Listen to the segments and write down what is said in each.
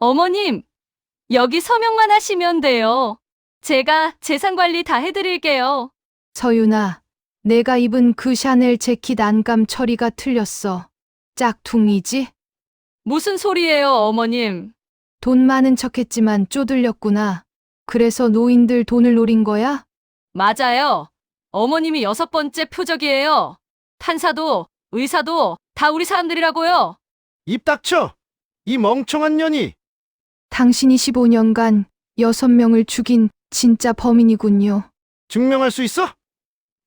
어머님, 여기 서명만 하시면 돼요. 제가 재산 관리 다 해드릴게요. 서윤아, 내가 입은 그 샤넬 재킷 안감 처리가 틀렸어. 짝퉁이지? 무슨 소리예요, 어머님? 돈 많은 척했지만 쪼들렸구나. 그래서 노인들 돈을 노린 거야? 맞아요. 어머님이 6번째 표적이에요. 판사도, 의사도 다 우리 사람들이라고요. 입 닥쳐! 이 멍청한 년이! 당신이 15년간 6명을 죽인 진짜 범인이군요. 증명할 수 있어?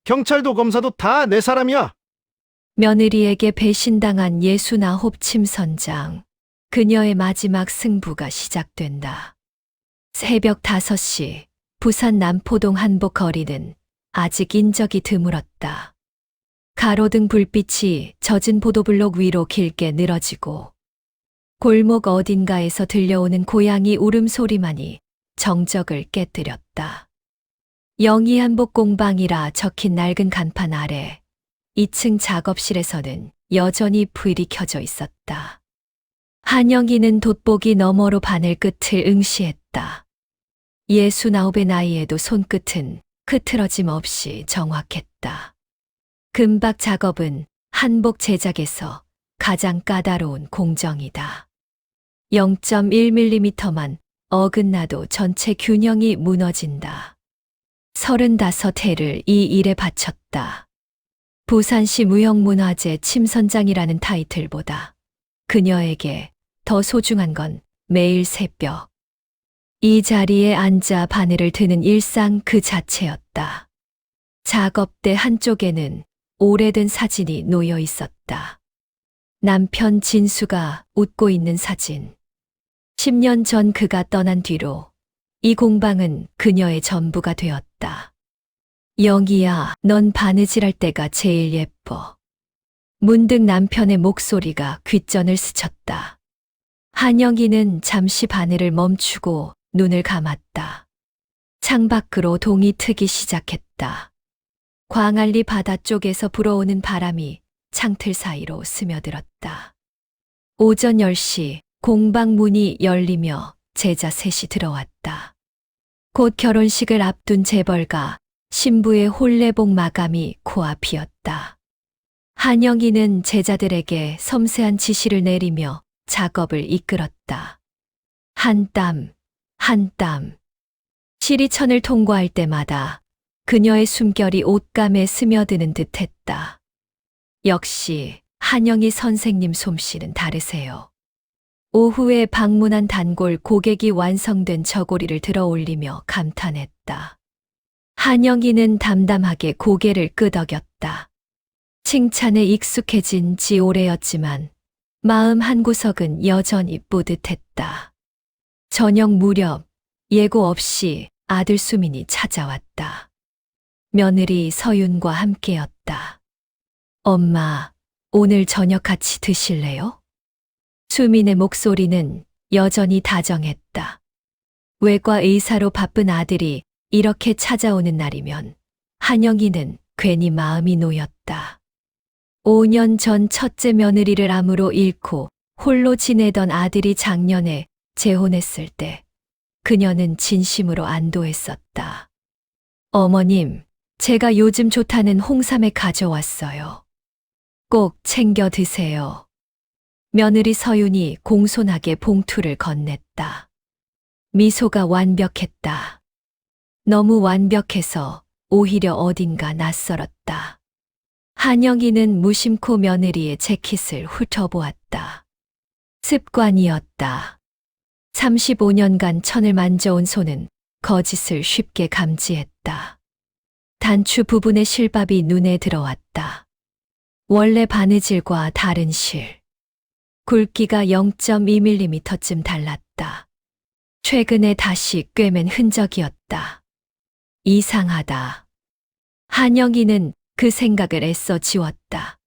경찰도 검사도 다 내 사람이야. 며느리에게 배신당한 69 침선장. 그녀의 마지막 승부가 시작된다. 새벽 5시, 부산 남포동 한복 거리는 아직 인적이 드물었다. 가로등 불빛이 젖은 보도블록 위로 길게 늘어지고 골목 어딘가에서 들려오는 고양이 울음소리만이 정적을 깨뜨렸다. 영희 한복 공방이라 적힌 낡은 간판 아래 2층 작업실에서는 여전히 불이 켜져 있었다. 한영희는 돋보기 너머로 바늘 끝을 응시했다. 69의 나이에도 손끝은 흐트러짐 없이 정확했다. 금박 작업은 한복 제작에서 가장 까다로운 공정이다. 0.1mm만 어긋나도 전체 균형이 무너진다. 35회를 이 일에 바쳤다. 부산시 무형문화재 침선장이라는 타이틀보다 그녀에게 더 소중한 건 매일 새벽 이 자리에 앉아 바늘을 드는 일상 그 자체였다. 작업대 한쪽에는 오래된 사진이 놓여 있었다. 남편 진수가 웃고 있는 사진. 10년 전 그가 떠난 뒤로 이 공방은 그녀의 전부가 되었다. 영희야, 넌 바느질할 때가 제일 예뻐. 문득 남편의 목소리가 귓전을 스쳤다. 한영희는 잠시 바늘을 멈추고 눈을 감았다. 창밖으로 동이 트기 시작했다. 광안리 바다 쪽에서 불어오는 바람이 창틀 사이로 스며들었다. 오전 10시 공방 문이 열리며 제자 셋이 들어왔다. 곧 결혼식을 앞둔 재벌가 신부의 혼례복 마감이 코앞이었다. 한영희는 제자들에게 섬세한 지시를 내리며 작업을 이끌었다. 한 땀, 한 땀. 시리천을 통과할 때마다 그녀의 숨결이 옷감에 스며드는 듯했다. 역시 한영희 선생님 솜씨는 다르세요. 오후에 방문한 단골 고객이 완성된 저고리를 들어 올리며 감탄했다. 한영희는 담담하게 고개를 끄덕였다. 칭찬에 익숙해진 지 오래였지만 마음 한구석은 여전히 뿌듯했다. 저녁 무렵 예고 없이 아들 수민이 찾아왔다. 며느리 서윤과 함께였다. 엄마, 오늘 저녁 같이 드실래요? 수민의 목소리는 여전히 다정했다. 외과 의사로 바쁜 아들이 이렇게 찾아오는 날이면 한영희는 괜히 마음이 놓였다. 5년 전 첫째 며느리를 암으로 잃고 홀로 지내던 아들이 작년에 재혼했을 때 그녀는 진심으로 안도했었다. 어머님, 제가 요즘 좋다는 홍삼에 가져왔어요. 꼭 챙겨 드세요. 며느리 서윤이 공손하게 봉투를 건넸다. 미소가 완벽했다. 너무 완벽해서 오히려 어딘가 낯설었다. 한영희는 무심코 며느리의 재킷을 훑어보았다. 습관이었다. 35년간 천을 만져온 손은 거짓을 쉽게 감지했다. 단추 부분의 실밥이 눈에 들어왔다. 원래 바느질과 다른 실. 굵기가 0.2mm쯤 달랐다. 최근에 다시 꿰맨 흔적이었다. 이상하다. 한영희는 그 생각을 애써 지웠다.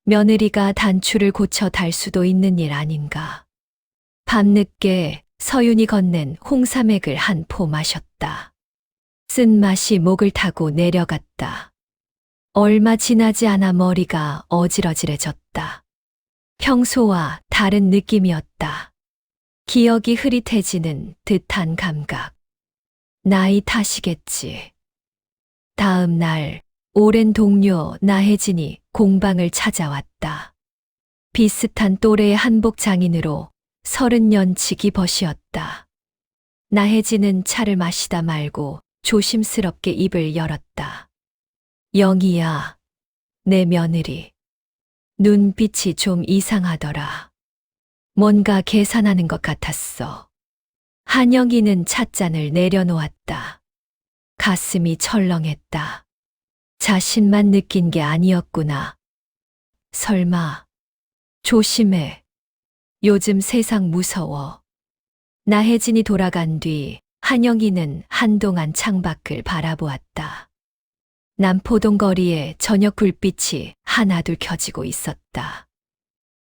며느리가 단추를 고쳐 달 수도 있는 일 아닌가. 밤늦게 서윤이 건넨 홍삼액을 한 포 마셨다. 쓴맛이 목을 타고 내려갔다. 얼마 지나지 않아 머리가 어지러질해졌다. 평소와 다른 느낌이었다. 기억이 흐릿해지는 듯한 감각. 나이 탓이겠지. 다음 날, 오랜 동료 나혜진이 공방을 찾아왔다. 비슷한 또래의 한복 장인으로 30년치 기벗이었다. 나혜진은 차를 마시다 말고 조심스럽게 입을 열었다. 영희야, 내 며느리. 눈빛이 좀 이상하더라. 뭔가 계산하는 것 같았어. 한영희는 찻잔을 내려놓았다. 가슴이 철렁했다. 자신만 느낀 게 아니었구나. 설마. 조심해. 요즘 세상 무서워. 나혜진이 돌아간 뒤 한영희는 한동안 창밖을 바라보았다. 남포동 거리에 저녁 불빛이 하나둘 켜지고 있었다.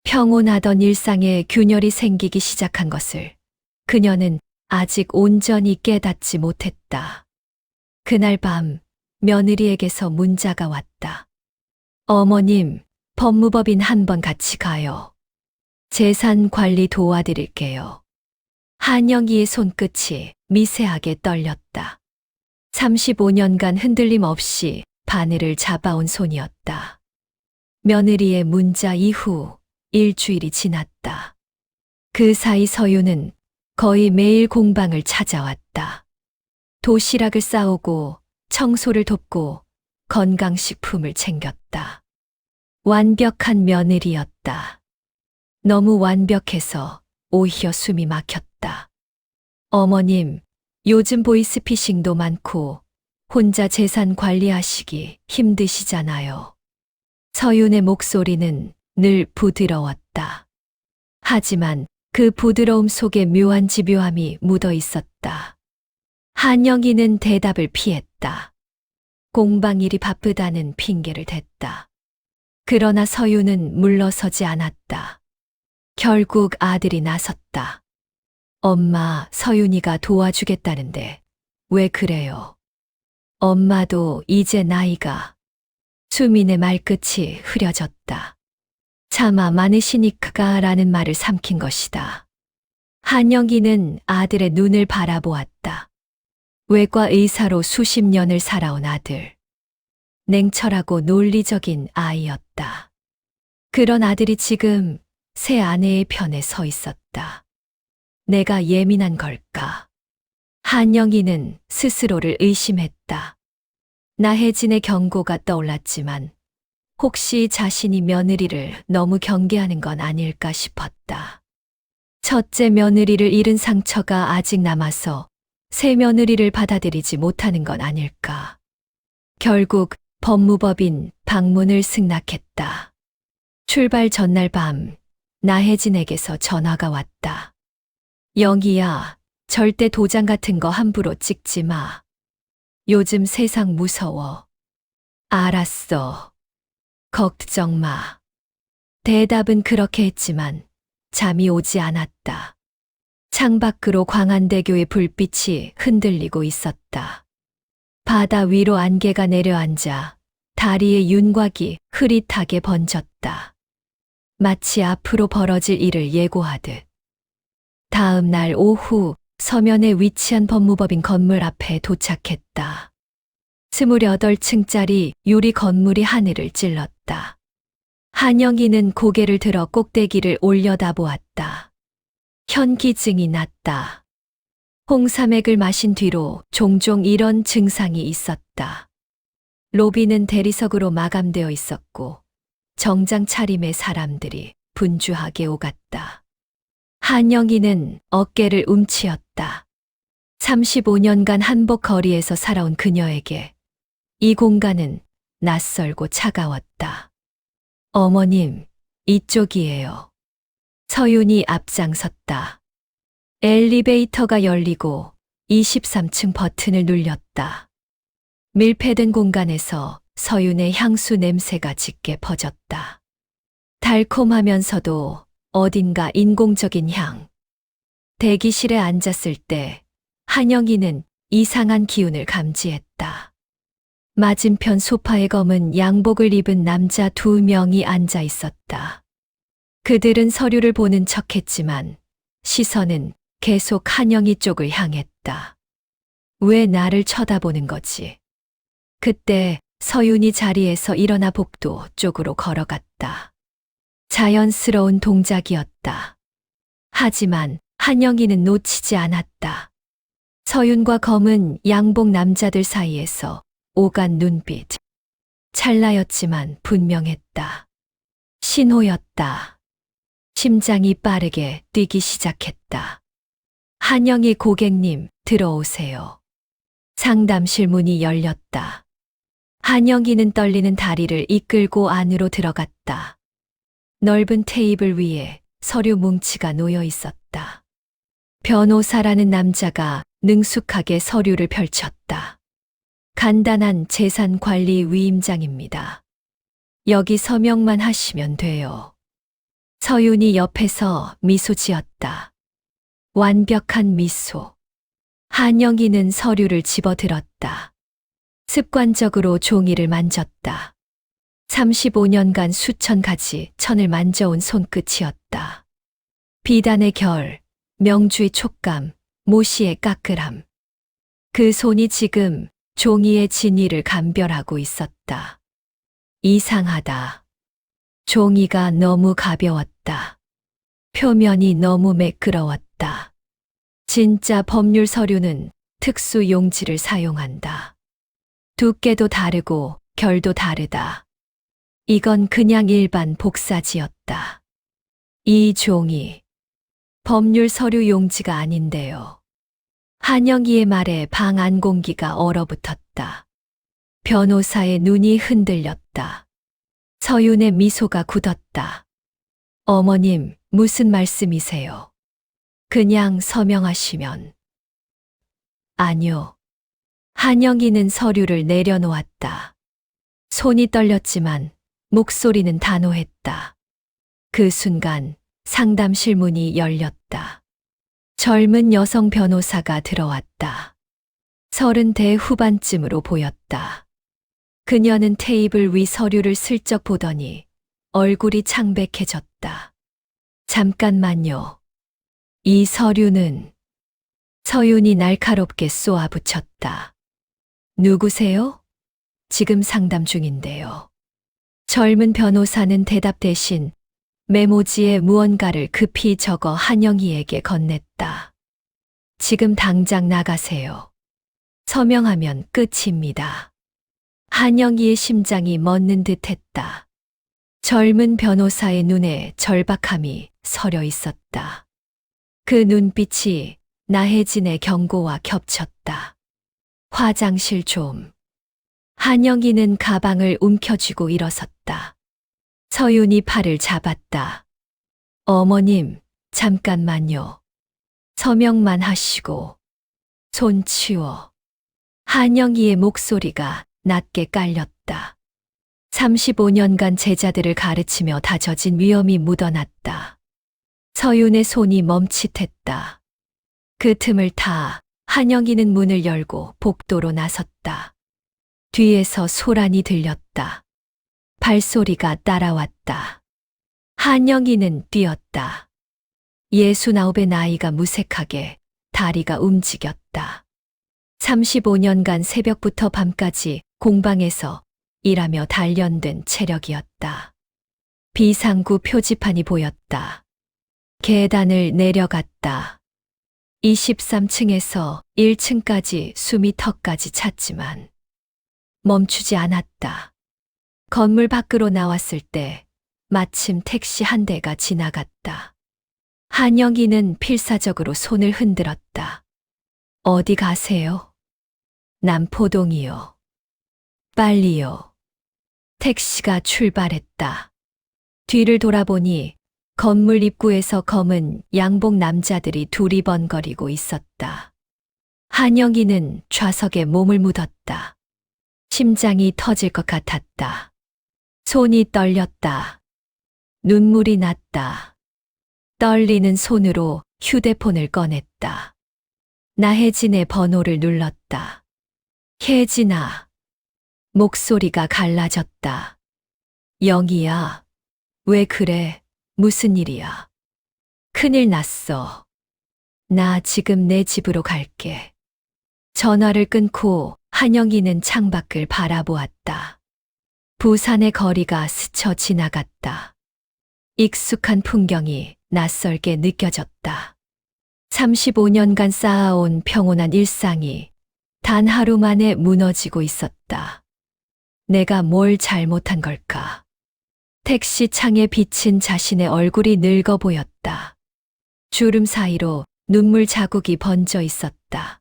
평온하던 일상에 균열이 생기기 시작한 것을 그녀는 아직 온전히 깨닫지 못했다. 그날 밤 며느리에게서 문자가 왔다. 어머님, 법무법인 한번 같이 가요. 재산 관리 도와드릴게요. 한영희의 손끝이 미세하게 떨렸다. 35년간 흔들림 없이 바늘을 잡아온 손이었다. 며느리의 문자 이후 일주일이 지났다. 그 사이 서유는 거의 매일 공방을 찾아왔다. 도시락을 싸오고 청소를 돕고 건강식품을 챙겼다. 완벽한 며느리였다. 너무 완벽해서 오히려 숨이 막혔다. 어머님, 요즘 보이스피싱도 많고 혼자 재산 관리하시기 힘드시잖아요. 서윤의 목소리는 늘 부드러웠다. 하지만 그 부드러움 속에 묘한 집요함이 묻어 있었다. 한영희는 대답을 피했다. 공방일이 바쁘다는 핑계를 댔다. 그러나 서윤은 물러서지 않았다. 결국 아들이 나섰다. 엄마, 서윤이가 도와주겠다는데 왜 그래요? 엄마도 이제 나이가. 수민의 말끝이 흐려졌다. 차마 많으시니까 라는 말을 삼킨 것이다. 한영희는 아들의 눈을 바라보았다. 외과 의사로 수십 년을 살아온 아들. 냉철하고 논리적인 아이였다. 그런 아들이 지금 새 아내의 편에 서 있었다. 내가 예민한 걸까? 한영희는 스스로를 의심했다. 나혜진의 경고가 떠올랐지만 혹시 자신이 며느리를 너무 경계하는 건 아닐까 싶었다. 첫째 며느리를 잃은 상처가 아직 남아서 새 며느리를 받아들이지 못하는 건 아닐까. 결국 법무법인 방문을 승낙했다. 출발 전날 밤 나혜진에게서 전화가 왔다. 영희야, 절대 도장 같은 거 함부로 찍지 마. 요즘 세상 무서워. 알았어. 걱정 마. 대답은 그렇게 했지만 잠이 오지 않았다. 창밖으로 광안대교의 불빛이 흔들리고 있었다. 바다 위로 안개가 내려앉아 다리의 윤곽이 흐릿하게 번졌다. 마치 앞으로 벌어질 일을 예고하듯. 다음 날 오후 서면에 위치한 법무법인 건물 앞에 도착했다. 28층짜리 유리 건물이 하늘을 찔렀다. 한영희는 고개를 들어 꼭대기를 올려다보았다. 현기증이 났다. 홍삼액을 마신 뒤로 종종 이런 증상이 있었다. 로비는 대리석으로 마감되어 있었고 정장 차림의 사람들이 분주하게 오갔다. 한영희는 어깨를 움츠었다. 35년간 한복 거리에서 살아온 그녀에게 이 공간은 낯설고 차가웠다. 어머님, 이쪽이에요. 서윤이 앞장섰다. 엘리베이터가 열리고 23층 버튼을 눌렸다. 밀폐된 공간에서 서윤의 향수 냄새가 짙게 퍼졌다. 달콤하면서도 어딘가 인공적인 향. 대기실에 앉았을 때 한영희는 이상한 기운을 감지했다. 맞은편 소파에 검은 양복을 입은 남자 2명이 앉아 있었다. 그들은 서류를 보는 척했지만 시선은 계속 한영희 쪽을 향했다. 왜 나를 쳐다보는 거지? 그때 서윤이 자리에서 일어나 복도 쪽으로 걸어갔다. 자연스러운 동작이었다. 하지만 한영희는 놓치지 않았다. 서윤과 검은 양복 남자들 사이에서 오간 눈빛. 찰나였지만 분명했다. 신호였다. 심장이 빠르게 뛰기 시작했다. 한영희 고객님, 들어오세요. 상담실 문이 열렸다. 한영희는 떨리는 다리를 이끌고 안으로 들어갔다. 넓은 테이블 위에 서류 뭉치가 놓여 있었다. 변호사라는 남자가 능숙하게 서류를 펼쳤다. 간단한 재산관리 위임장입니다. 여기 서명만 하시면 돼요. 서윤이 옆에서 미소 지었다. 완벽한 미소. 한영희는 서류를 집어들었다. 습관적으로 종이를 만졌다. 35년간 수천 가지 천을 만져온 손끝이었다. 비단의 결, 명주의 촉감, 모시의 까끌함. 그 손이 지금 종이의 진위를 감별하고 있었다. 이상하다. 종이가 너무 가벼웠다. 표면이 너무 매끄러웠다. 진짜 법률 서류는 특수 용지를 사용한다. 두께도 다르고 결도 다르다. 이건 그냥 일반 복사지였다. 이 종이 법률 서류 용지가 아닌데요. 한영희의 말에 방 안 공기가 얼어붙었다. 변호사의 눈이 흔들렸다. 서윤의 미소가 굳었다. 어머님, 무슨 말씀이세요? 그냥 서명하시면. 아니요. 한영희는 서류를 내려놓았다. 손이 떨렸지만 목소리는 단호했다. 그 순간 상담실 문이 열렸다. 젊은 여성 변호사가 들어왔다. 30대 후반쯤으로 보였다. 그녀는 테이블 위 서류를 슬쩍 보더니 얼굴이 창백해졌다. 잠깐만요. 이 서류는 서윤이 날카롭게 쏘아붙였다. 누구세요? 지금 상담 중인데요. 젊은 변호사는 대답 대신 메모지에 무언가를 급히 적어 한영희에게 건넸다. 지금 당장 나가세요. 서명하면 끝입니다. 한영희의 심장이 멎는 듯 했다. 젊은 변호사의 눈에 절박함이 서려 있었다. 그 눈빛이 나혜진의 경고와 겹쳤다. 화장실 좀. 한영희는 가방을 움켜쥐고 일어섰다. 서윤이 팔을 잡았다. 어머님, 잠깐만요. 서명만 하시고. 손 치워. 한영희의 목소리가 낮게 깔렸다. 35년간 제자들을 가르치며 다져진 위엄이 묻어났다. 서윤의 손이 멈칫했다. 그 틈을 타 한영희는 문을 열고 복도로 나섰다. 뒤에서 소란이 들렸다. 발소리가 따라왔다. 한영희는 뛰었다. 69의 나이가 무색하게 다리가 움직였다. 35년간 새벽부터 밤까지 공방에서 일하며 단련된 체력이었다. 비상구 표지판이 보였다. 계단을 내려갔다. 23층에서 1층까지 숨이 턱까지 찼지만 멈추지 않았다. 건물 밖으로 나왔을 때 마침 택시 한 대가 지나갔다. 한영희는 필사적으로 손을 흔들었다. 어디 가세요? 남포동이요. 빨리요. 택시가 출발했다. 뒤를 돌아보니 건물 입구에서 검은 양복 남자들이 두리번거리고 있었다. 한영희는 좌석에 몸을 묻었다. 심장이 터질 것 같았다. 손이 떨렸다. 눈물이 났다. 떨리는 손으로 휴대폰을 꺼냈다. 나혜진의 번호를 눌렀다. 혜진아. 목소리가 갈라졌다. 영희야. 왜 그래? 무슨 일이야? 큰일 났어. 나 지금 내 집으로 갈게. 전화를 끊고 한영이는 창밖을 바라보았다. 부산의 거리가 스쳐 지나갔다. 익숙한 풍경이 낯설게 느껴졌다. 35년간 쌓아온 평온한 일상이 단 하루 만에 무너지고 있었다. 내가 뭘 잘못한 걸까? 택시 창에 비친 자신의 얼굴이 늙어 보였다. 주름 사이로 눈물 자국이 번져 있었다.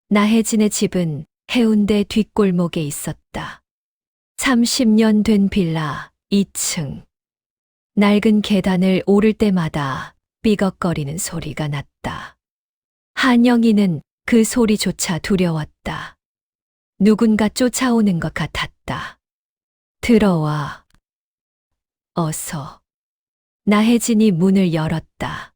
나혜진의 집은 해운대 뒷골목에 있었다. 30년 된 빌라 2층. 낡은 계단을 오를 때마다 삐걱거리는 소리가 났다. 한영이는 그 소리조차 두려웠다. 누군가 쫓아오는 것 같았다. 들어와. 어서. 나혜진이 문을 열었다.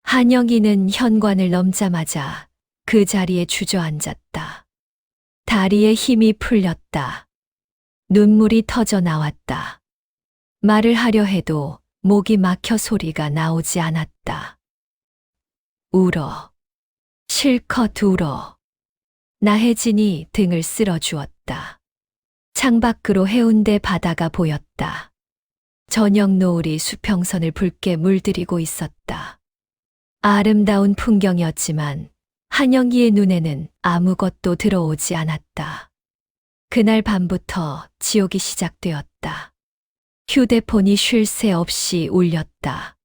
한영이는 현관을 넘자마자 그 자리에 주저앉았다. 다리에 힘이 풀렸다. 눈물이 터져 나왔다. 말을 하려 해도 목이 막혀 소리가 나오지 않았다. 울어. 실컷 울어. 나혜진이 등을 쓸어주었다. 창밖으로 해운대 바다가 보였다. 저녁 노을이 수평선을 붉게 물들이고 있었다. 아름다운 풍경이었지만 한영기의 눈에는 아무것도 들어오지 않았다. 그날 밤부터 지옥이 시작되었다. 휴대폰이 쉴 새 없이 울렸다.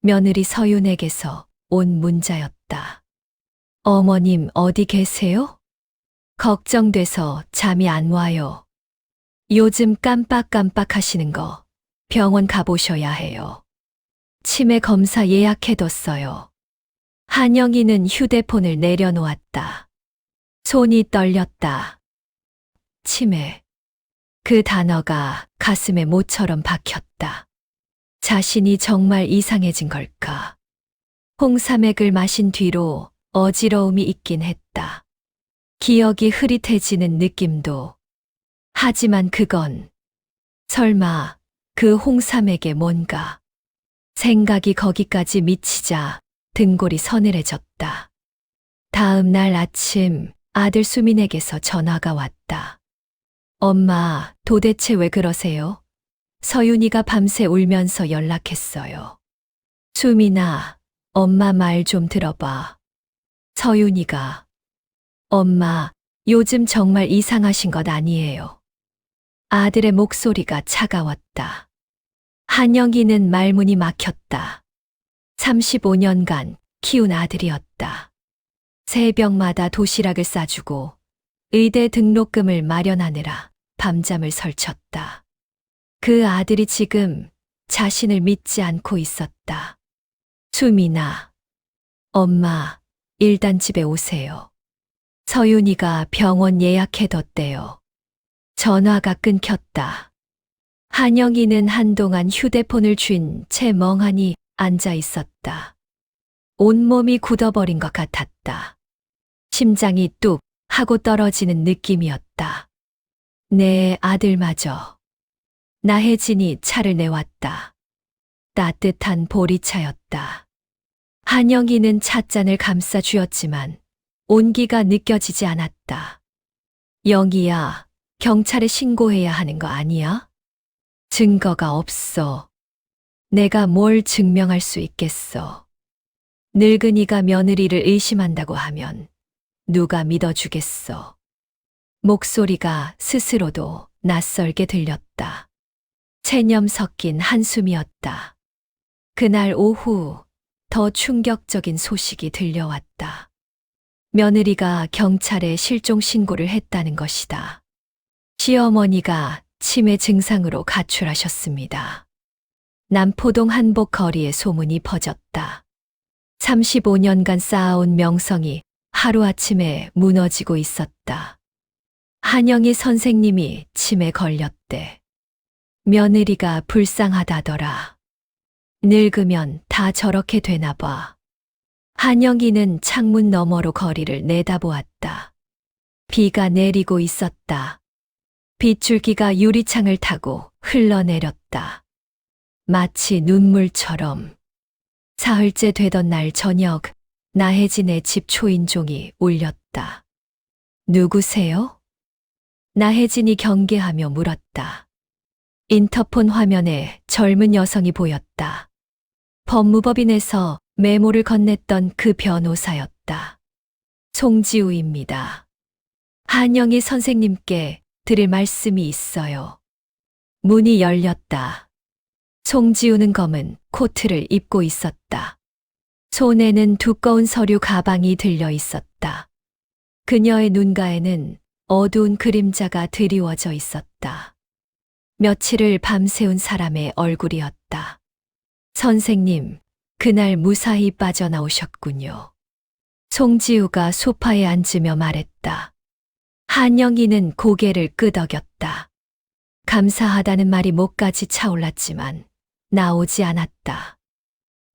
며느리 서윤에게서 온 문자였다. 어머님 어디 계세요? 걱정돼서 잠이 안 와요. 요즘 깜빡깜빡 하시는 거 병원 가보셔야 해요. 치매 검사 예약해뒀어요. 한영이는 휴대폰을 내려놓았다. 손이 떨렸다. 치매. 그 단어가 가슴에 모처럼 박혔다. 자신이 정말 이상해진 걸까? 홍삼액을 마신 뒤로 어지러움이 있긴 했다. 기억이 흐릿해지는 느낌도. 하지만 그건 설마 그 홍삼액에 뭔가. 생각이 거기까지 미치자 등골이 서늘해졌다. 다음 날 아침 아들 수민에게서 전화가 왔다. 엄마, 도대체 왜 그러세요? 서윤이가 밤새 울면서 연락했어요. 수민아, 엄마 말 좀 들어봐. 서윤이가. 엄마, 요즘 정말 이상하신 것 아니에요. 아들의 목소리가 차가웠다. 한영이는 말문이 막혔다. 35년간 키운 아들이었다. 새벽마다 도시락을 싸주고 의대 등록금을 마련하느라 밤잠을 설쳤다. 그 아들이 지금 자신을 믿지 않고 있었다. 수민아, 엄마, 일단 집에 오세요. 서윤이가 병원 예약해뒀대요. 전화가 끊겼다. 한영이는 한동안 휴대폰을 쥔 채 멍하니 앉아 있었다. 온몸이 굳어버린 것 같았다. 심장이 뚝 하고 떨어지는 느낌이었다. 내 아들마저. 나혜진이 차를 내왔다. 따뜻한 보리차였다. 한영이는 찻잔을 감싸 쥐었지만 온기가 느껴지지 않았다. 영희야, 경찰에 신고해야 하는 거 아니야? 증거가 없어. 내가 뭘 증명할 수 있겠어. 늙은이가 며느리를 의심한다고 하면 누가 믿어주겠어. 목소리가 스스로도 낯설게 들렸다. 체념 섞인 한숨이었다. 그날 오후 더 충격적인 소식이 들려왔다. 며느리가 경찰에 실종 신고를 했다는 것이다. 시어머니가 치매 증상으로 가출하셨습니다. 남포동 한복 거리에 소문이 퍼졌다. 35년간 쌓아온 명성이 하루아침에 무너지고 있었다. 한영희 선생님이 치매 걸렸대. 며느리가 불쌍하다더라. 늙으면 다 저렇게 되나 봐. 한영희는 창문 너머로 거리를 내다보았다. 비가 내리고 있었다. 빗줄기가 유리창을 타고 흘러내렸다. 마치 눈물처럼. 사흘째 되던 날 저녁, 나혜진의 집 초인종이 울렸다. 누구세요? 나혜진이 경계하며 물었다. 인터폰 화면에 젊은 여성이 보였다. 법무법인에서 메모를 건넸던 그 변호사였다. 송지우입니다. 한영희 선생님께 드릴 말씀이 있어요. 문이 열렸다. 송지우는 검은 코트를 입고 있었다. 손에는 두꺼운 서류 가방이 들려 있었다. 그녀의 눈가에는 어두운 그림자가 드리워져 있었다. 며칠을 밤새운 사람의 얼굴이었다. 선생님, 그날 무사히 빠져나오셨군요. 송지우가 소파에 앉으며 말했다. 한영희는 고개를 끄덕였다. 감사하다는 말이 목까지 차올랐지만 나오지 않았다.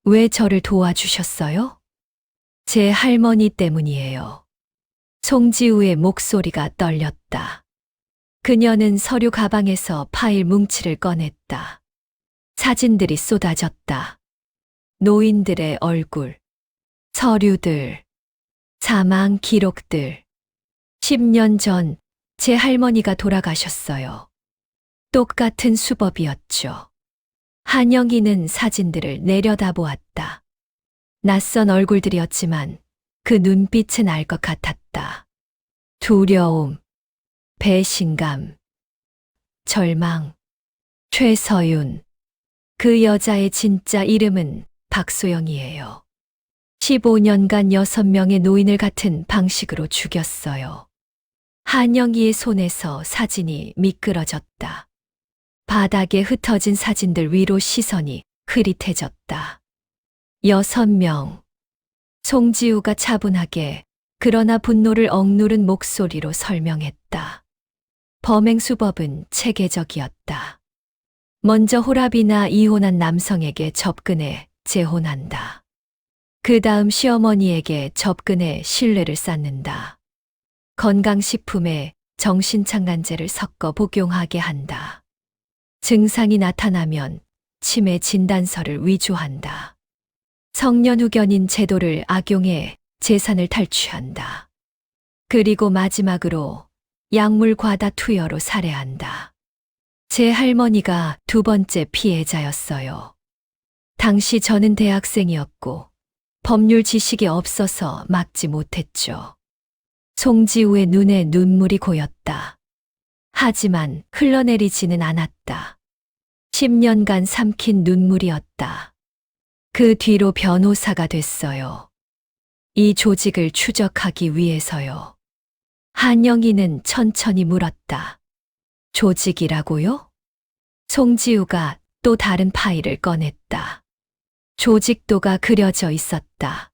왜 저를 도와주셨어요? 제 할머니 때문이에요. 송지우의 목소리가 떨렸다. 그녀는 서류 가방에서 파일 뭉치를 꺼냈다. 사진들이 쏟아졌다. 노인들의 얼굴, 서류들, 사망 기록들. 10년 전 제 할머니가 돌아가셨어요. 똑같은 수법이었죠. 한영희는 사진들을 내려다보았다. 낯선 얼굴들이었지만 그 눈빛은 알 것 같았다. 두려움, 배신감, 절망, 최서윤. 그 여자의 진짜 이름은 박소영이에요. 15년간 6명의 노인을 같은 방식으로 죽였어요. 한영희의 손에서 사진이 미끄러졌다. 바닥에 흩어진 사진들 위로 시선이 흐릿해졌다. 6명. 송지우가 차분하게 그러나 분노를 억누른 목소리로 설명했다. 범행 수법은 체계적이었다. 먼저 홀압이나 이혼한 남성에게 접근해 재혼한다. 그 다음 시어머니에게 접근해 신뢰를 쌓는다. 건강식품에 정신착란제를 섞어 복용하게 한다. 증상이 나타나면 치매 진단서를 위조한다. 성년후견인 제도를 악용해 재산을 탈취한다. 그리고 마지막으로 약물 과다 투여로 살해한다. 제 할머니가 두 번째 피해자였어요. 당시 저는 대학생이었고 법률 지식이 없어서 막지 못했죠. 송지우의 눈에 눈물이 고였다. 하지만 흘러내리지는 않았다. 10년간 삼킨 눈물이었다. 그 뒤로 변호사가 됐어요. 이 조직을 추적하기 위해서요. 한영희는 천천히 물었다. 조직이라고요? 송지우가 또 다른 파일을 꺼냈다. 조직도가 그려져 있었다.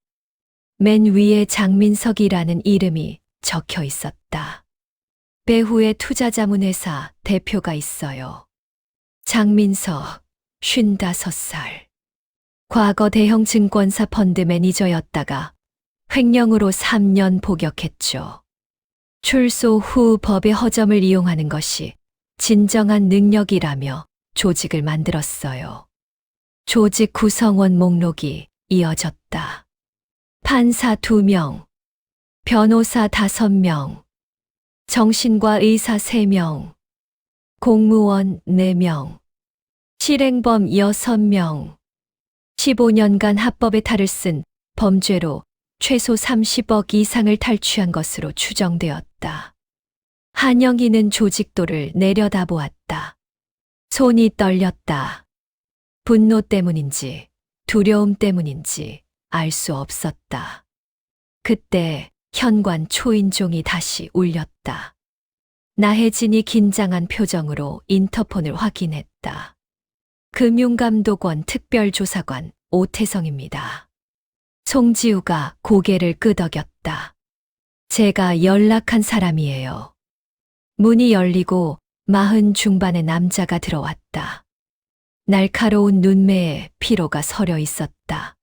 맨 위에 장민석이라는 이름이 적혀 있었다. 배후에 투자자문회사 대표가 있어요. 장민석, 55살. 과거 대형 증권사 펀드 매니저였다가 횡령으로 3년 복역했죠. 출소 후 법의 허점을 이용하는 것이 진정한 능력이라며 조직을 만들었어요. 조직 구성원 목록이 이어졌다. 판사 2명, 변호사 5명, 정신과 의사 3명, 공무원 4명, 실행범 6명, 15년간 합법의 탈을 쓴 범죄로 최소 30억 이상을 탈취한 것으로 추정되었다. 한영희는 조직도를 내려다보았다. 손이 떨렸다. 분노 때문인지 두려움 때문인지 알 수 없었다. 그때 현관 초인종이 다시 울렸다. 나혜진이 긴장한 표정으로 인터폰을 확인했다. 금융감독원 특별조사관 오태성입니다. 송지우가 고개를 끄덕였다. 제가 연락한 사람이에요. 문이 열리고 40 중반의 남자가 들어왔다. 날카로운 눈매에 피로가 서려 있었다.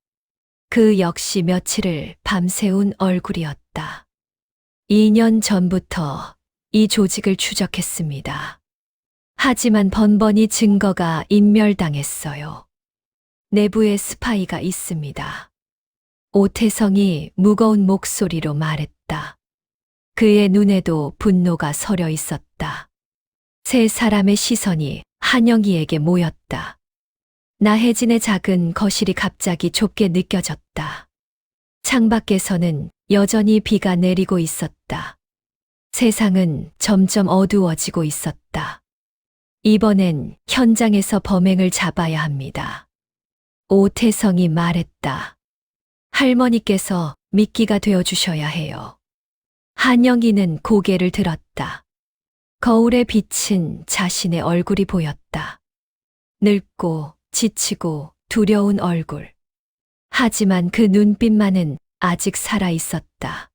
그 역시 며칠을 밤새운 얼굴이었다. 2년 전부터 이 조직을 추적했습니다. 하지만 번번이 증거가 인멸당했어요. 내부에 스파이가 있습니다. 오태성이 무거운 목소리로 말했다. 그의 눈에도 분노가 서려 있었다. 세 사람의 시선이 한영희에게 모였다. 나혜진의 작은 거실이 갑자기 좁게 느껴졌다. 창밖에서는 여전히 비가 내리고 있었다. 세상은 점점 어두워지고 있었다. 이번엔 현장에서 범행을 잡아야 합니다. 오태성이 말했다. 할머니께서 미끼가 되어주셔야 해요. 한영희는 고개를 들었다. 거울에 비친 자신의 얼굴이 보였다. 늙고 지치고 두려운 얼굴. 하지만 그 눈빛만은 아직 살아 있었다.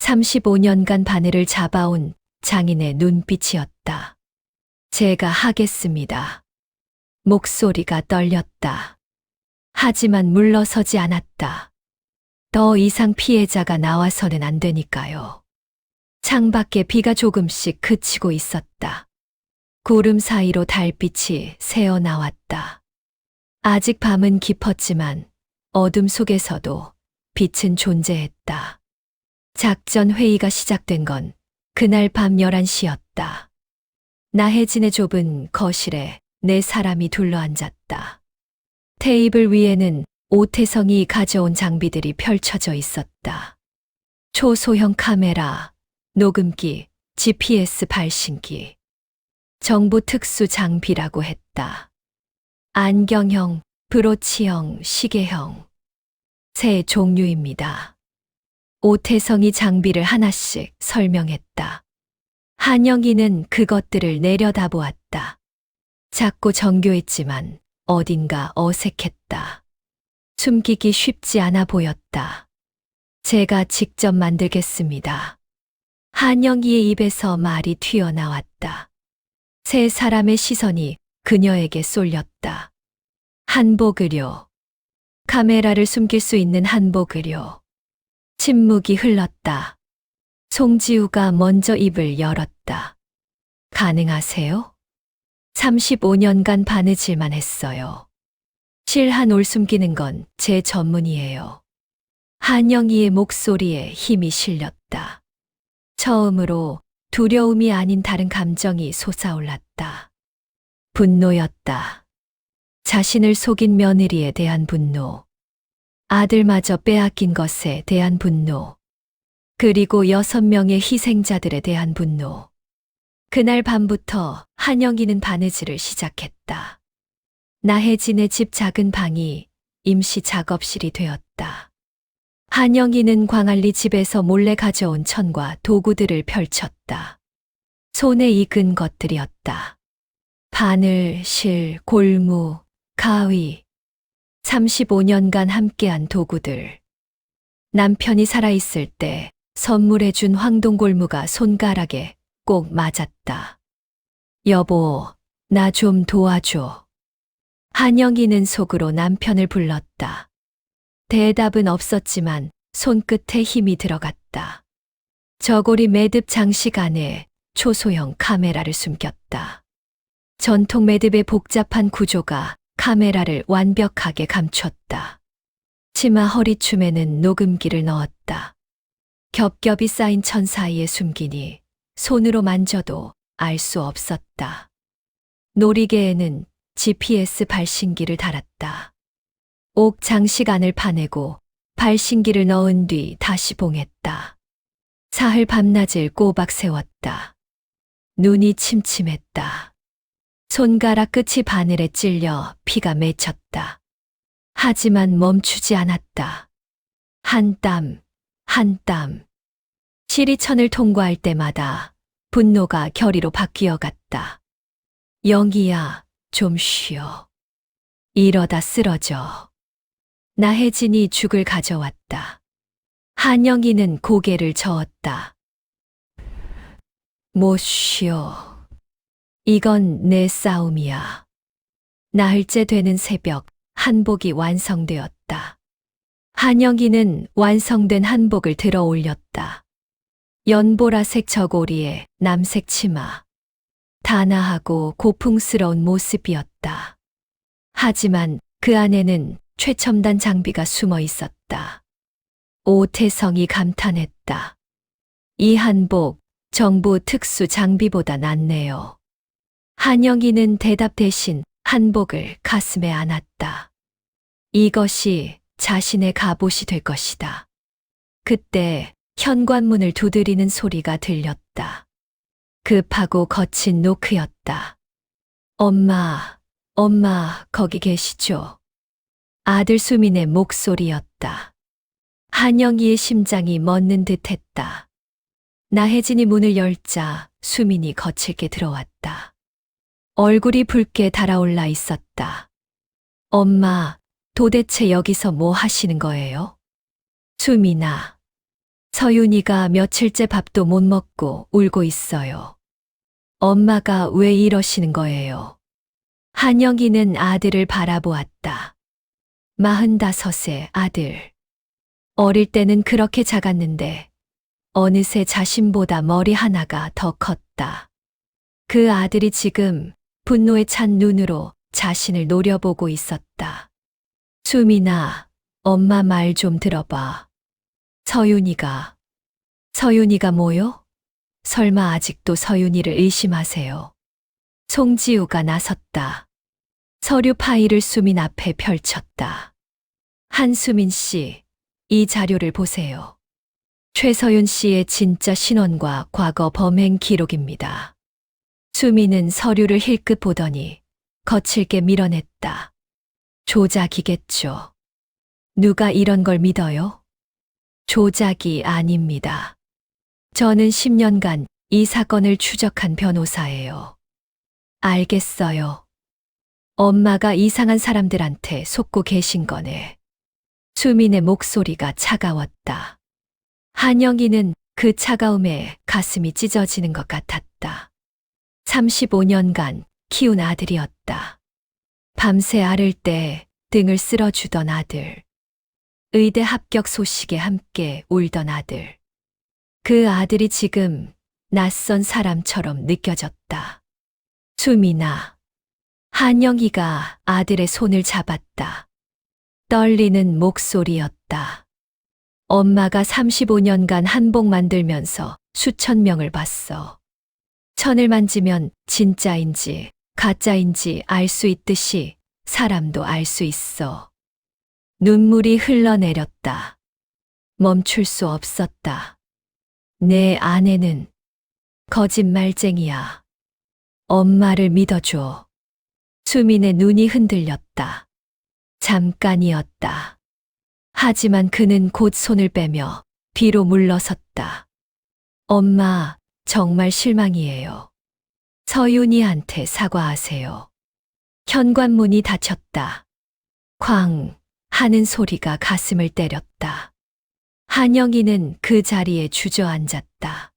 35년간 바늘을 잡아온 장인의 눈빛이었다. 제가 하겠습니다. 목소리가 떨렸다. 하지만 물러서지 않았다. 더 이상 피해자가 나와서는 안 되니까요. 창밖에 비가 조금씩 그치고 있었다. 구름 사이로 달빛이 새어 나왔다. 아직 밤은 깊었지만 어둠 속에서도 빛은 존재했다. 작전 회의가 시작된 건 그날 밤 11시였다. 나혜진의 좁은 거실에 네 사람이 둘러앉았다. 테이블 위에는 오태성이 가져온 장비들이 펼쳐져 있었다. 초소형 카메라, 녹음기, GPS 발신기. 정부 특수 장비라고 했다. 안경형, 브로치형, 시계형. 세 종류입니다. 오태성이 장비를 하나씩 설명했다. 한영희는 그것들을 내려다보았다. 작고 정교했지만 어딘가 어색했다. 숨기기 쉽지 않아 보였다. 제가 직접 만들겠습니다. 한영희의 입에서 말이 튀어나왔다. 세 사람의 시선이 그녀에게 쏠렸다. 한복 의료. 카메라를 숨길 수 있는 한복 의료. 침묵이 흘렀다. 송지우가 먼저 입을 열었다. 가능하세요? 35년간 바느질만 했어요. 실한 올 숨기는 건 제 전문이에요. 한영희의 목소리에 힘이 실렸다. 처음으로 두려움이 아닌 다른 감정이 솟아올랐다. 분노였다. 자신을 속인 며느리에 대한 분노. 아들마저 빼앗긴 것에 대한 분노. 그리고 6명의 희생자들에 대한 분노. 그날 밤부터 한영희는 바느질을 시작했다. 나혜진의 집 작은 방이 임시 작업실이 되었다. 한영희는 광안리 집에서 몰래 가져온 천과 도구들을 펼쳤다. 손에 익은 것들이었다. 바늘, 실, 골무, 가위. 35년간 함께한 도구들. 남편이 살아있을 때 선물해준 황동골무가 손가락에 꼭 맞았다. 여보, 나 좀 도와줘. 한영희는 속으로 남편을 불렀다. 대답은 없었지만 손끝에 힘이 들어갔다. 저고리 매듭 장식 안에 초소형 카메라를 숨겼다. 전통 매듭의 복잡한 구조가 카메라를 완벽하게 감췄다. 치마 허리춤에는 녹음기를 넣었다. 겹겹이 쌓인 천 사이에 숨기니 손으로 만져도 알 수 없었다. 놀이개에는 GPS 발신기를 달았다. 옥 장식 안을 파내고 발신기를 넣은 뒤 다시 봉했다. 사흘 밤낮을 꼬박 세웠다. 눈이 침침했다. 손가락 끝이 바늘에 찔려 피가 맺혔다. 하지만 멈추지 않았다. 한 땀, 한 땀. 시리천을 통과할 때마다 분노가 결의로 바뀌어 갔다. 영희야, 좀 쉬어. 이러다 쓰러져. 나혜진이 죽을 가져왔다. 한영희는 고개를 저었다. 못 쉬어. 이건 내 싸움이야. 나흘째 되는 새벽, 한복이 완성되었다. 한영희는 완성된 한복을 들어 올렸다. 연보라색 저고리에 남색 치마. 단아하고 고풍스러운 모습이었다. 하지만 그 안에는 최첨단 장비가 숨어 있었다. 오태성이 감탄했다. 이 한복, 정부 특수 장비보다 낫네요. 한영이는 대답 대신 한복을 가슴에 안았다. 이것이 자신의 갑옷이 될 것이다. 그때 현관문을 두드리는 소리가 들렸다. 급하고 거친 노크였다. 엄마, 거기 계시죠? 아들 수민의 목소리였다. 한영이의 심장이 멎는 듯 했다. 나혜진이 문을 열자 수민이 거칠게 들어왔다. 얼굴이 붉게 달아올라 있었다. 엄마, 도대체 여기서 뭐 하시는 거예요? 수민아, 서윤이가 며칠째 밥도 못 먹고 울고 있어요. 엄마가 왜 이러시는 거예요? 한영이는 아들을 바라보았다. 45세 아들. 어릴 때는 그렇게 작았는데 어느새 자신보다 머리 하나가 더 컸다. 그 아들이 지금 분노에 찬 눈으로 자신을 노려보고 있었다. 수민아, 엄마 말 좀 들어봐. 서윤이가 뭐요? 설마 아직도 서윤이를 의심하세요? 송지우가 나섰다. 서류 파일을 수민 앞에 펼쳤다. 한수민 씨, 이 자료를 보세요. 최서윤 씨의 진짜 신원과 과거 범행 기록입니다. 수민은 서류를 힐끗 보더니 거칠게 밀어냈다. 조작이겠죠. 누가 이런 걸 믿어요? 조작이 아닙니다. 저는 10년간 이 사건을 추적한 변호사예요. 알겠어요. 엄마가 이상한 사람들한테 속고 계신 거네. 수민의 목소리가 차가웠다. 한영이는 그 차가움에 가슴이 찢어지는 것 같았다. 35년간 키운 아들이었다. 밤새 앓을 때 등을 쓸어주던 아들. 의대 합격 소식에 함께 울던 아들. 그 아들이 지금 낯선 사람처럼 느껴졌다. 수민아. 한영이가 아들의 손을 잡았다. 떨리는 목소리였다. 엄마가 35년간 한복 만들면서 수천 명을 봤어. 천을 만지면 진짜인지 가짜인지 알 수 있듯이 사람도 알 수 있어. 눈물이 흘러내렸다. 멈출 수 없었다. 내 아내는 거짓말쟁이야. 엄마를 믿어줘. 수민의 눈이 흔들렸다. 잠깐이었다. 하지만 그는 곧 손을 빼며 뒤로 물러섰다. 엄마, 정말 실망이에요. 서윤이한테 사과하세요. 현관문이 닫혔다. 쾅 하는 소리가 가슴을 때렸다. 한영이는 그 자리에 주저앉았다.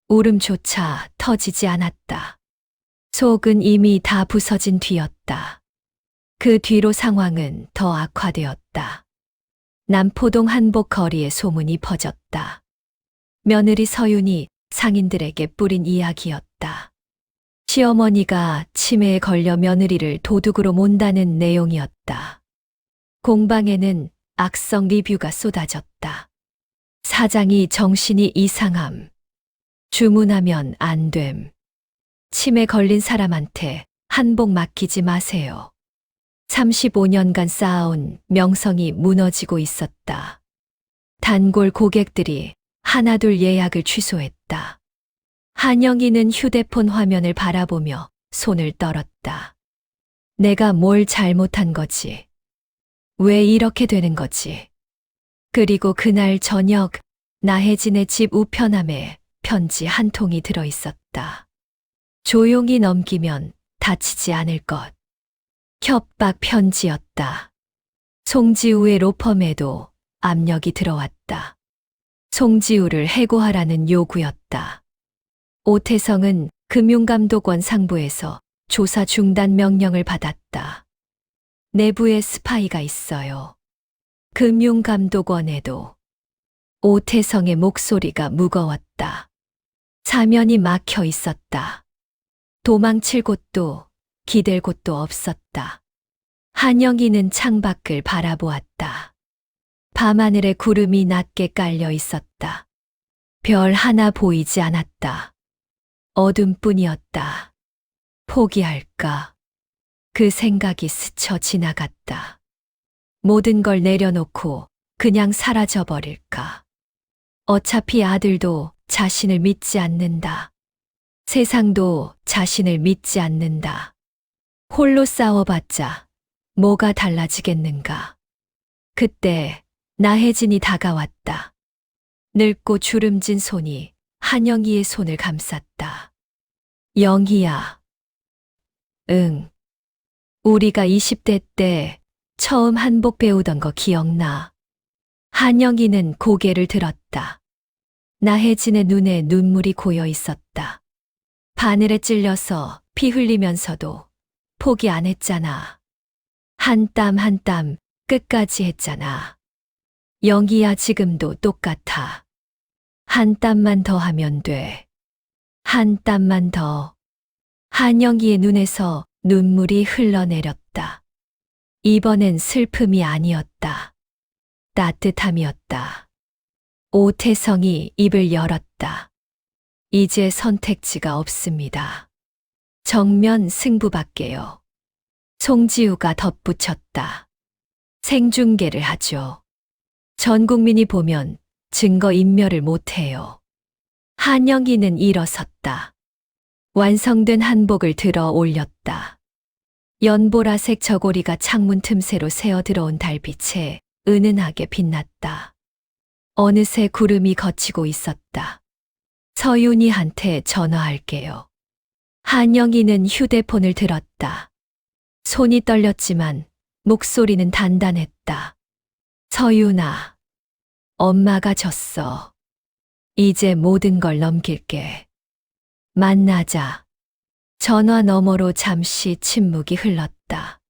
울음조차 터지지 않았다. 속은 이미 다 부서진 뒤였다. 그 뒤로 상황은 더 악화되었다. 남포동 한복 거리에 소문이 퍼졌다. 며느리 서윤이 상인들에게 뿌린 이야기였다. 시어머니가 치매에 걸려 며느리를 도둑으로 몬다는 내용이었다. 공방에는 악성 리뷰가 쏟아졌다. 사장이 정신이 이상함. 주문하면 안 됨. 치매 걸린 사람한테 한복 맡기지 마세요. 35년간 쌓아온 명성이 무너지고 있었다. 단골 고객들이 하나둘 예약을 취소했다. 한영이는 휴대폰 화면을 바라보며 손을 떨었다. 내가 뭘 잘못한 거지? 왜 이렇게 되는 거지? 그리고 그날 저녁 나혜진의 집 우편함에 편지 한 통이 들어 있었다. 조용히 넘기면 다치지 않을 것. 협박 편지였다. 송지우의 로펌에도 압력이 들어왔다. 송지우를 해고하라는 요구였다. 오태성은 금융감독원 상부에서 조사 중단 명령을 받았다. 내부에 스파이가 있어요. 금융감독원에도. 오태성의 목소리가 무거웠다. 사면이 막혀 있었다. 도망칠 곳도 기댈 곳도 없었다. 한영이는 창밖을 바라보았다. 밤하늘에 구름이 낮게 깔려 있었다. 별 하나 보이지 않았다. 어둠뿐이었다. 포기할까? 그 생각이 스쳐 지나갔다. 모든 걸 내려놓고 그냥 사라져버릴까? 어차피 아들도 자신을 믿지 않는다. 세상도 자신을 믿지 않는다. 홀로 싸워봤자 뭐가 달라지겠는가? 그때 나혜진이 다가왔다. 늙고 주름진 손이 한영희의 손을 감쌌다. 영희야. 응. 우리가 20대 때 처음 한복 배우던 거 기억나? 한영희는 고개를 들었다. 나혜진의 눈에 눈물이 고여 있었다. 바늘에 찔려서 피 흘리면서도 포기 안 했잖아. 한 땀 한 땀 끝까지 했잖아. 영희야, 지금도 똑같아. 한 땀만 더 하면 돼. 한 땀만 더. 한영희의 눈에서 눈물이 흘러내렸다. 이번엔 슬픔이 아니었다. 따뜻함이었다. 오태성이 입을 열었다. 이제 선택지가 없습니다. 정면 승부밖에요. 송지우가 덧붙였다. 생중계를 하죠. 전 국민이 보면 증거인멸을 못해요. 한영희는 일어섰다. 완성된 한복을 들어 올렸다. 연보라색 저고리가 창문 틈새로 새어 들어온 달빛에 은은하게 빛났다. 어느새 구름이 걷히고 있었다. 서윤이한테 전화할게요. 한영희는 휴대폰을 들었다. 손이 떨렸지만 목소리는 단단했다. 서윤아, 엄마가 졌어. 이제 모든 걸 넘길게. 만나자. 전화 너머로 잠시 침묵이 흘렀다.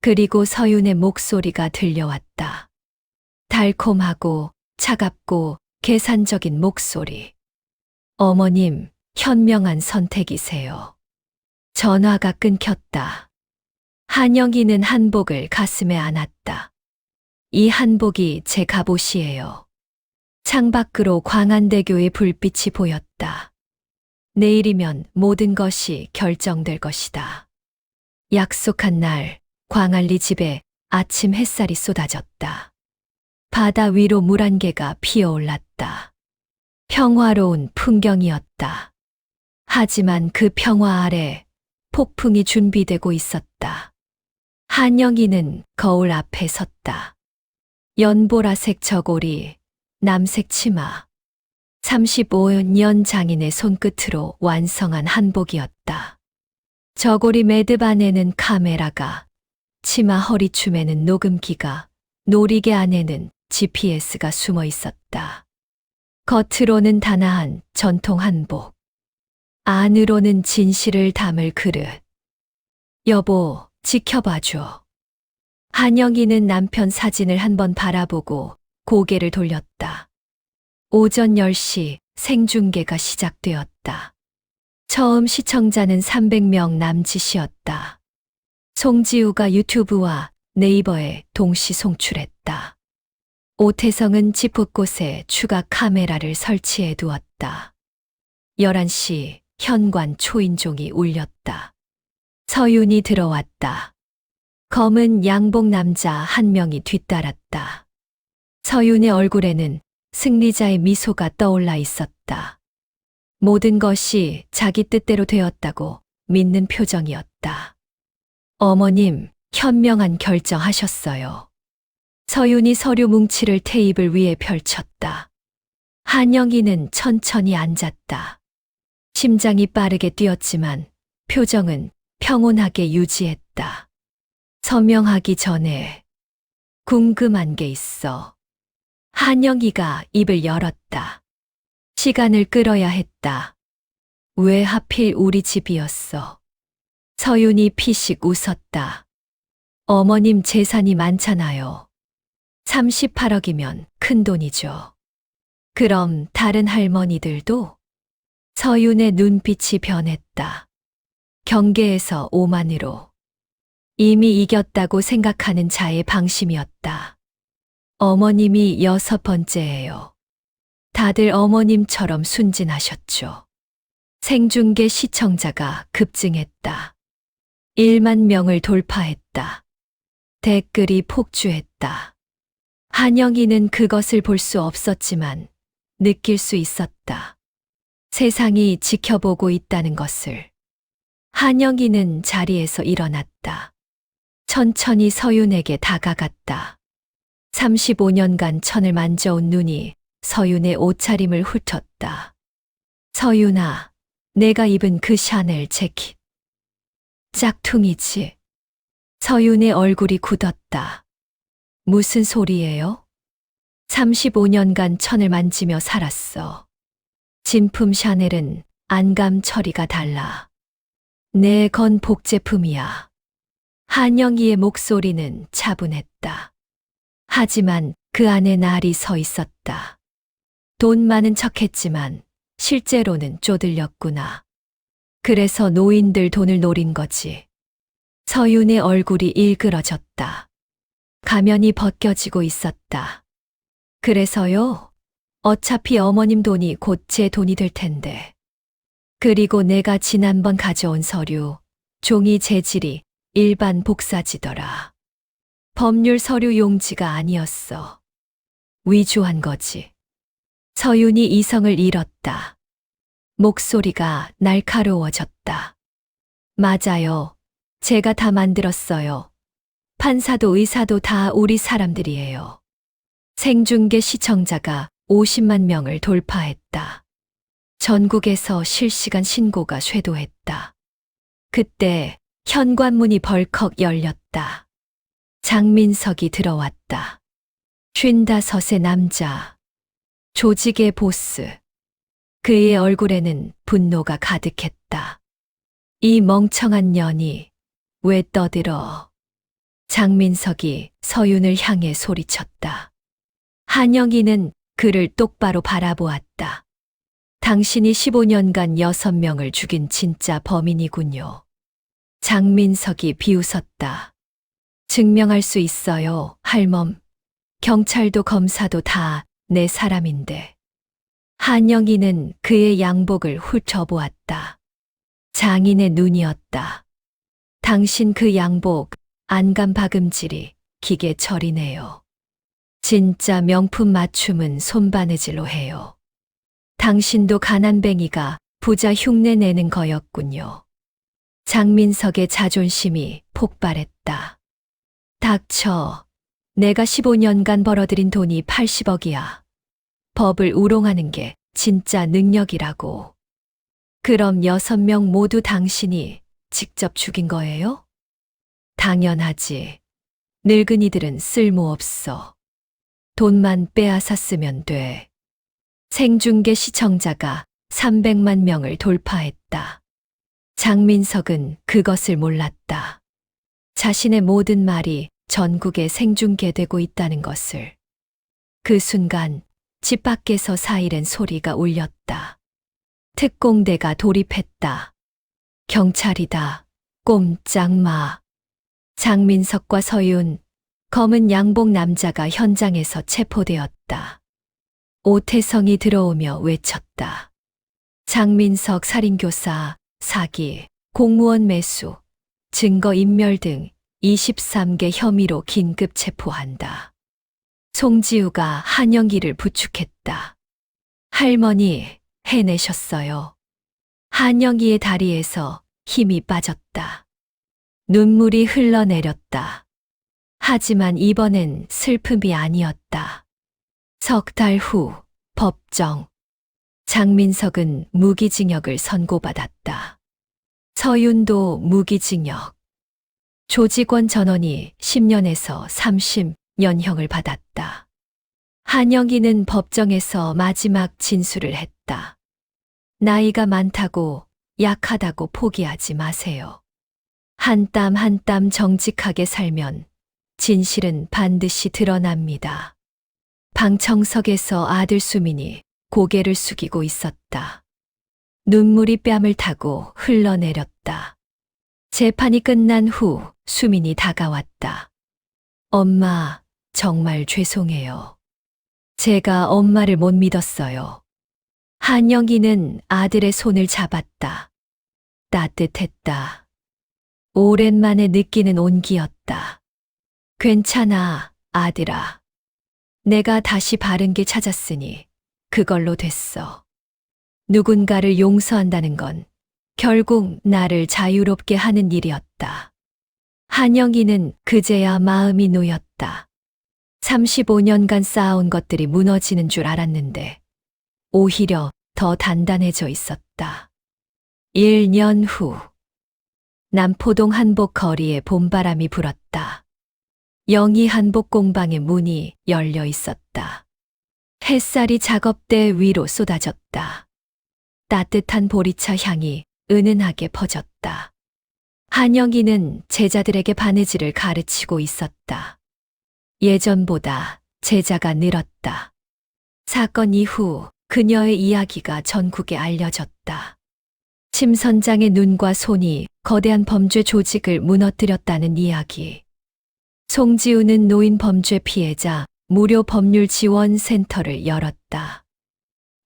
그리고 서윤의 목소리가 들려왔다. 달콤하고 차갑고 계산적인 목소리. 어머님, 현명한 선택이세요. 전화가 끊겼다. 한영희는 한복을 가슴에 안았다. 이 한복이 제 갑옷이에요. 창밖으로 광안대교의 불빛이 보였다. 내일이면 모든 것이 결정될 것이다. 약속한 날, 광안리 집에 아침 햇살이 쏟아졌다. 바다 위로 물 한 개가 피어올랐다. 평화로운 풍경이었다. 하지만 그 평화 아래 폭풍이 준비되고 있었다. 한영희는 거울 앞에 섰다. 연보라색 저고리, 남색 치마. 35년 장인의 손끝으로 완성한 한복이었다. 저고리 매듭 안에는 카메라가, 치마 허리춤에는 녹음기가, 놀이개 안에는 GPS가 숨어 있었다. 겉으로는 단아한 전통 한복. 안으로는 진실을 담을 그릇. 여보, 지켜봐줘. 한영희는 남편 사진을 한번 바라보고 고개를 돌렸다. 오전 10시 생중계가 시작되었다. 처음 시청자는 300명 남짓이었다. 송지우가 유튜브와 네이버에 동시 송출했다. 오태성은 집 곳곳에 추가 카메라를 설치해 두었다. 11시 현관 초인종이 울렸다. 서윤이 들어왔다. 검은 양복 남자 한 명이 뒤따랐다. 서윤의 얼굴에는 승리자의 미소가 떠올라 있었다. 모든 것이 자기 뜻대로 되었다고 믿는 표정이었다. 어머님, 현명한 결정하셨어요. 서윤이 서류 뭉치를 테이블 위에 펼쳤다. 한영희는 천천히 앉았다. 심장이 빠르게 뛰었지만 표정은 평온하게 유지했다. 서명하기 전에 궁금한 게 있어. 한영희가 입을 열었다. 시간을 끌어야 했다. 왜 하필 우리 집이었어? 서윤이 피식 웃었다. 어머님 재산이 많잖아요. 38억이면 큰 돈이죠. 그럼 다른 할머니들도? 서윤의 눈빛이 변했다. 경계에서 오만으로. 이미 이겼다고 생각하는 자의 방심이었다. 어머님이 6번째예요. 다들 어머님처럼 순진하셨죠. 생중계 시청자가 급증했다. 1만 명을 돌파했다. 댓글이 폭주했다. 한영이는 그것을 볼 수 없었지만 느낄 수 있었다. 세상이 지켜보고 있다는 것을. 한영이는 자리에서 일어났다. 천천히 서윤에게 다가갔다. 35년간 천을 만져온 눈이 서윤의 옷차림을 훑었다. 서윤아, 내가 입은 그 샤넬 재킷. 짝퉁이지. 서윤의 얼굴이 굳었다. 무슨 소리예요? 35년간 천을 만지며 살았어. 진품 샤넬은 안감 처리가 달라. 내 건 복제품이야. 한영이의 목소리는 차분했다. 하지만 그 안에 날이 서 있었다. 돈 많은 척했지만 실제로는 쪼들렸구나. 그래서 노인들 돈을 노린 거지. 서윤의 얼굴이 일그러졌다. 가면이 벗겨지고 있었다. 그래서요? 어차피 어머님 돈이 곧 제 돈이 될 텐데. 그리고 내가 지난번 가져온 서류, 종이 재질이 일반 복사지더라. 법률 서류 용지가 아니었어. 위조한 거지. 서윤이 이성을 잃었다. 목소리가 날카로워졌다. 맞아요. 제가 다 만들었어요. 판사도 의사도 다 우리 사람들이에요. 생중계 시청자가 50만 명을 돌파했다. 전국에서 실시간 신고가 쇄도했다. 그때 현관문이 벌컥 열렸다. 장민석이 들어왔다. 55의 남자. 조직의 보스. 그의 얼굴에는 분노가 가득했다. 이 멍청한 년이 왜 떠들어? 장민석이 서윤을 향해 소리쳤다. 한영이는 그를 똑바로 바라보았다. 당신이 15년간 6명을 죽인 진짜 범인이군요. 장민석이 비웃었다. 증명할 수 있어요, 할멈. 경찰도 검사도 다 내 사람인데. 한영이는 그의 양복을 훑어보았다. 장인의 눈이었다. 당신 그 양복, 안감 박음질이 기계 처리네요. 진짜 명품 맞춤은 손바느질로 해요. 당신도 가난뱅이가 부자 흉내 내는 거였군요. 장민석의 자존심이 폭발했다. 닥쳐. 내가 15년간 벌어들인 돈이 80억이야. 법을 우롱하는 게 진짜 능력이라고. 그럼 6명 모두 당신이 직접 죽인 거예요? 당연하지. 늙은이들은 쓸모없어. 돈만 빼앗았으면 돼. 생중계 시청자가 300만 명을 돌파했다. 장민석은 그것을 몰랐다. 자신의 모든 말이 전국에 생중계되고 있다는 것을. 그 순간 집 밖에서 사이렌 소리가 울렸다. 특공대가 돌입했다. 경찰이다. 꼼짝 마. 장민석과 서윤, 검은 양복 남자가 현장에서 체포되었다. 오태성이 들어오며 외쳤다. 장민석 살인교사, 사기, 공무원 매수, 증거인멸 등 23개 혐의로 긴급 체포한다. 송지우가 한영기를 부축했다. 할머니, 해내셨어요. 한영기의 다리에서 힘이 빠졌다. 눈물이 흘러내렸다. 하지만 이번엔 슬픔이 아니었다. 석 달 후, 법정. 장민석은 무기징역을 선고받았다. 서윤도 무기징역. 조직원 전원이 10년에서 30년형을 받았다. 한영이는 법정에서 마지막 진술을 했다. 나이가 많다고, 약하다고 포기하지 마세요. 한 땀 한 땀 정직하게 살면 진실은 반드시 드러납니다. 방청석에서 아들 수민이 고개를 숙이고 있었다. 눈물이 뺨을 타고 흘러내렸다. 재판이 끝난 후 수민이 다가왔다. 엄마, 정말 죄송해요. 제가 엄마를 못 믿었어요. 한영이는 아들의 손을 잡았다. 따뜻했다. 오랜만에 느끼는 온기였다. 괜찮아, 아들아. 내가 다시 바른 길 찾았으니 그걸로 됐어. 누군가를 용서한다는 건 결국 나를 자유롭게 하는 일이었다. 한영이는 그제야 마음이 놓였다. 35년간 쌓아온 것들이 무너지는 줄 알았는데 오히려 더 단단해져 있었다. 1년 후 남포동 한복 거리에 봄바람이 불었다. 영희 한복 공방의 문이 열려 있었다. 햇살이 작업대 위로 쏟아졌다. 따뜻한 보리차 향이 은은하게 퍼졌다. 한영이는 제자들에게 바느질을 가르치고 있었다. 예전보다 제자가 늘었다. 사건 이후 그녀의 이야기가 전국에 알려졌다. 심 선장의 눈과 손이 거대한 범죄 조직을 무너뜨렸다는 이야기. 송지우는 노인 범죄 피해자 무료 법률 지원 센터를 열었다.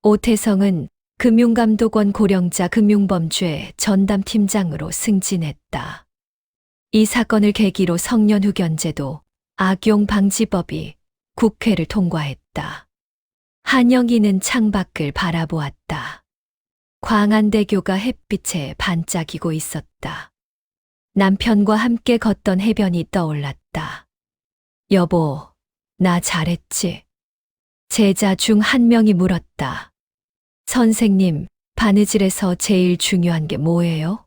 오태성은 금융감독원 고령자 금융범죄 전담팀장으로 승진했다. 이 사건을 계기로 성년후견제도 악용방지법이 국회를 통과했다. 한영이는 창밖을 바라보았다. 광안대교가 햇빛에 반짝이고 있었다. 남편과 함께 걷던 해변이 떠올랐다. 여보, 나 잘했지? 제자 중 한 명이 물었다. 선생님, 바느질에서 제일 중요한 게 뭐예요?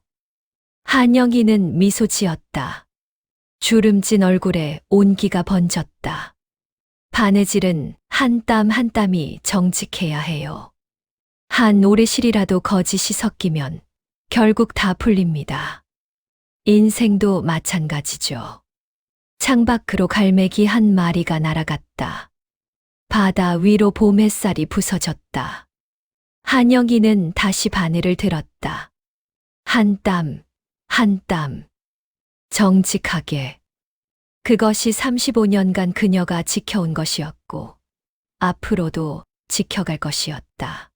한영이는 미소 지었다. 주름진 얼굴에 온기가 번졌다. 바느질은 한 땀 한 땀이 정직해야 해요. 한 오레실이라도 거짓이 섞이면 결국 다 풀립니다. 인생도 마찬가지죠. 창밖으로 갈매기 한 마리가 날아갔다. 바다 위로 봄 햇살이 부서졌다. 한영이는 다시 바늘을 들었다. 한 땀, 한 땀. 정직하게. 그것이 35년간 그녀가 지켜온 것이었고, 앞으로도 지켜갈 것이었다.